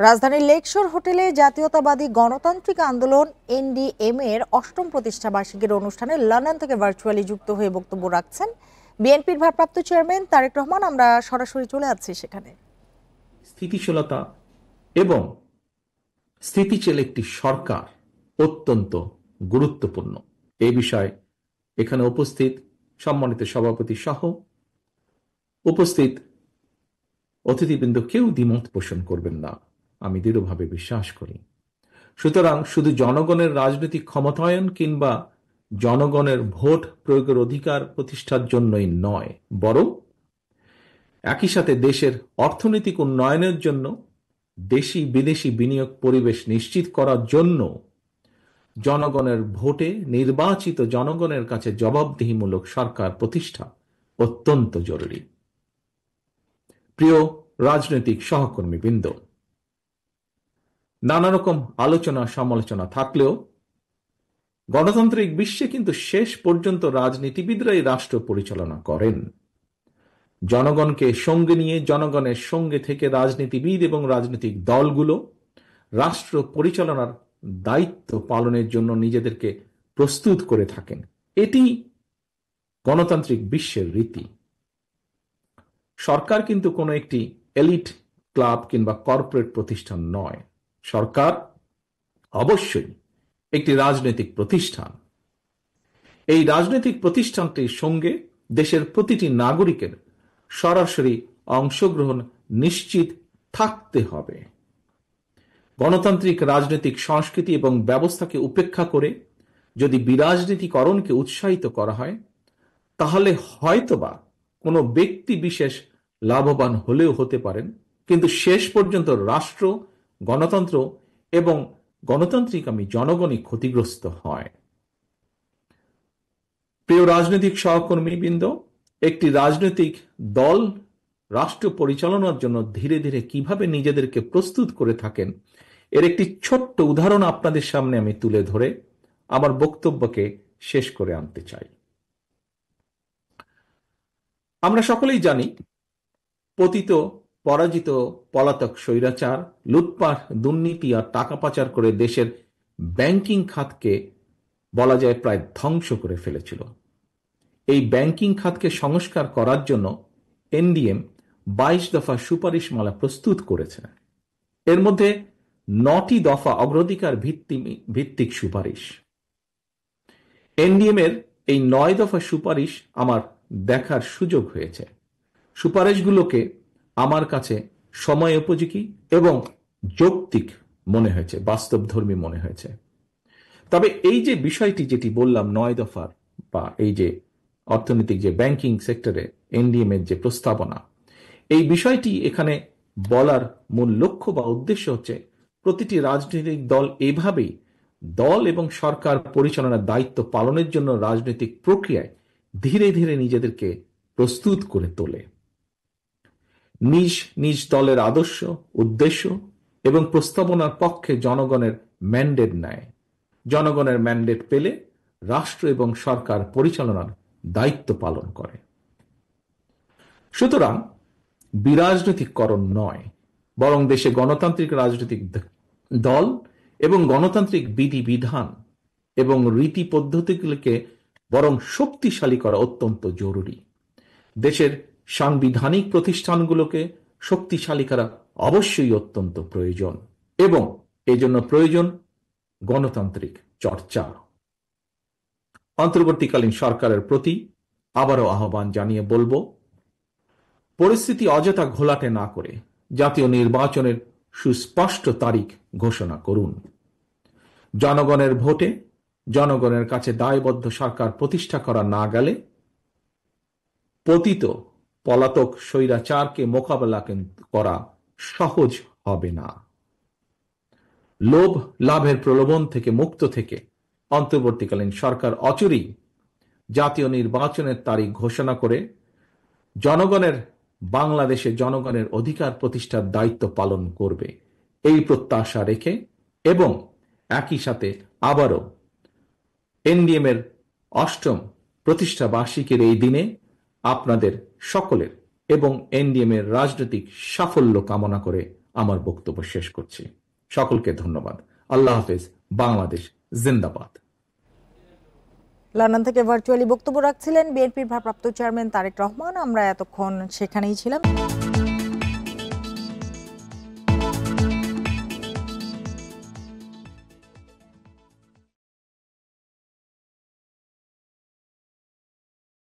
রাজধানীর লেকশোর হোটেলে জাতীয়তাবাদী গণতান্ত্রিক আন্দোলন এনডিএম এর ৮ম প্রতিষ্ঠাবার্ষিকীর অনুষ্ঠানে লন্ডন থেকে ভার্চুয়ালি যুক্ত হয়ে বক্তব্য রাখছেন বিএনপির ভারপ্রাপ্ত চেয়ারম্যান তারেক রহমান। আমরা সরাসরি চলে যাচ্ছি সেখানে। স্থিতিশীলতা এবং স্থিতিশীল একটি সরকার অত্যন্ত গুরুত্বপূর্ণ। এই বিষয়ে এখানে উপস্থিত সম্মানিত সভাপতি সহ উপস্থিত অতিথিবৃন্দ কেউ দ্বিমত পোষণ করবেন না, আমি দৃঢ়ভাবে বিশ্বাস করি। সুতরাং শুধু জনগণের রাজনৈতিক ক্ষমতায়ন কিংবা জনগণের ভোট প্রয়োগের অধিকার প্রতিষ্ঠার জন্যই নয়, বরং একই সাথে দেশের অর্থনৈতিক উন্নয়নের জন্য দেশি বিদেশি বিনিয়োগ পরিবেশ নিশ্চিত করার জন্য জনগণের ভোটে নির্বাচিত জনগণের কাছে জবাবদিহিমূলক সরকার প্রতিষ্ঠা অত্যন্ত জরুরি। প্রিয় রাজনৈতিক সহকর্মীবৃন্দ, নানা রকম আলোচনা সমালোচনা থাকলেও গণতান্ত্রিক বিশ্বে কিন্তু শেষ পর্যন্ত রাজনীতিবিদরাই রাষ্ট্র পরিচালনা করেন। জনগণকে সঙ্গে নিয়ে জনগণের সঙ্গে থেকে রাজনীতিবিদ এবং রাজনৈতিক দলগুলো রাষ্ট্র পরিচালনার দায়িত্ব পালনের জন্য নিজেদেরকে প্রস্তুত করে থাকেন। এটি গণতান্ত্রিক বিশ্বের রীতি। সরকার কিন্তু কোনো একটি এলিট ক্লাব কিংবা কর্পোরেট প্রতিষ্ঠান নয়। সরকার অবশ্যই একটি রাজনৈতিক প্রতিষ্ঠান। এই রাজনৈতিক প্রতিষ্ঠানটির সঙ্গে দেশের প্রতিটি নাগরিকের সরাসরি অংশগ্রহণ নিশ্চিত থাকতে হবে। গণতান্ত্রিক রাজনৈতিক সংস্কৃতি এবং ব্যবস্থাকে উপেক্ষা করে যদি বিরাজনীতিকরণকে উৎসাহিত করা হয়, তাহলে হয়তোবা কোনো ব্যক্তি বিশেষ লাভবান হলেও হতে পারেন, কিন্তু শেষ পর্যন্ত রাষ্ট্র, গণতন্ত্র এবং গণতান্ত্রিকামী জনগণই ক্ষতিগ্রস্ত হয়। প্রিয় রাজনৈতিক সহকর্মীবৃন্দ, একটি রাজনৈতিক দল রাষ্ট্র পরিচালনার জন্য ধীরে ধীরে কিভাবে নিজেদেরকে প্রস্তুত করে থাকেন, এর একটি ছোট্ট উদাহরণ আপনাদের সামনে আমি তুলে ধরে আমার বক্তব্যকে শেষ করে আনতে চাই। আমরা সকলেই জানি, পতিত পরাজিত পলাতক স্বৈরাচার লুটপাট, দুর্নীতি আর টাকা পাচার করে দেশের ব্যাংকিং খাতকে বলা যায় প্রায় ধ্বংস করে ফেলেছিল। এই ব্যাংকিং খাতকে সংস্কার করার জন্য এনডিএম 22 দফা সুপারিশমালা প্রস্তুত করেছে। এর মধ্যে 9টি দফা অগ্রাধিকার ভিত্তিক সুপারিশ। এনডিএম এর এই 9 দফা সুপারিশ আমার দেখার সুযোগ হয়েছে। সুপারিশগুলোকে আমার কাছে সময় উপযোগী এবং যৌক্তিক মনে হয়েছে, বাস্তবধর্মী মনে হয়েছে। তবে এই যে বিষয়টি যেটি বললাম 9 দফার, বা এই যে অর্থনৈতিক যে ব্যাংকিং সেক্টরে এনডিএম এর যে প্রস্তাবনা, এই বিষয়টি এখানে বলার মূল লক্ষ্য বা উদ্দেশ্য হচ্ছে প্রতিটি রাজনৈতিক দল এভাবেই দল এবং সরকার পরিচালনার দায়িত্ব পালনের জন্য রাজনৈতিক প্রক্রিয়ায় ধীরে ধীরে নিজেদেরকে প্রস্তুত করে তোলে। নিজ নিজ দলের আদর্শ, উদ্দেশ্য এবং প্রস্তাবনার পক্ষে জনগণের ম্যান্ডেট নেয়। জনগণের ম্যান্ডেট পেলে রাষ্ট্র এবং সরকার পরিচালনার দায়িত্ব পালন করে। সুতরাং বিরাজনৈতিকরণ নয়, বরং দেশে গণতান্ত্রিক রাজনৈতিক দল এবং গণতান্ত্রিক বিধিবিধান এবং রীতি পদ্ধতিগুলিকে বরং শক্তিশালী করা অত্যন্ত জরুরি। দেশের সাংবিধানিক প্রতিষ্ঠানগুলোকে শক্তিশালী করা অবশ্যই অত্যন্ত প্রয়োজন, এবং এজন্য প্রয়োজন গণতান্ত্রিক চর্চা। অন্তর্বর্তীকালীন সরকারের প্রতি আবারও আহ্বান জানিয়ে বলবো, পরিস্থিতি অযথা ঘোলাটে না করে জাতীয় নির্বাচনের সুস্পষ্ট তারিখ ঘোষণা করুন। জনগণের ভোটে জনগণের কাছে দায়বদ্ধ সরকার প্রতিষ্ঠা করা না গেলে পতিত পলাতক স্বৈরাচারকে মোকাবেলা করা সহজ হবে না। লোভ লাভের প্রলোভন থেকে মুক্ত থেকে অন্তর্বর্তীকালীন সরকার অচিরেই জাতীয় নির্বাচনের তারিখ ঘোষণা করে জনগণের, বাংলাদেশে জনগণের অধিকার প্রতিষ্ঠার দায়িত্ব পালন করবে, এই প্রত্যাশা রেখে এবং একই সাথে আবারও এনডিএম এর 8ম প্রতিষ্ঠা বার্ষিকীর এই দিনে আপনাদের সকলের এবং এনডিএম এর রাজনৈতিক সাফল্য কামনা করে আমার বক্তব্য শেষ করছি। সকলকে ধন্যবাদ। আল্লাহ হাফেজ। বাংলাদেশ জিন্দাবাদ। লন্ডন থেকে ভার্চুয়ালি বক্তব্য রাখছিলেন বিএনপির ভারপ্রাপ্ত চেয়ারম্যান তারেক রহমান। আমরা এতক্ষণ সেখানেই ছিলাম।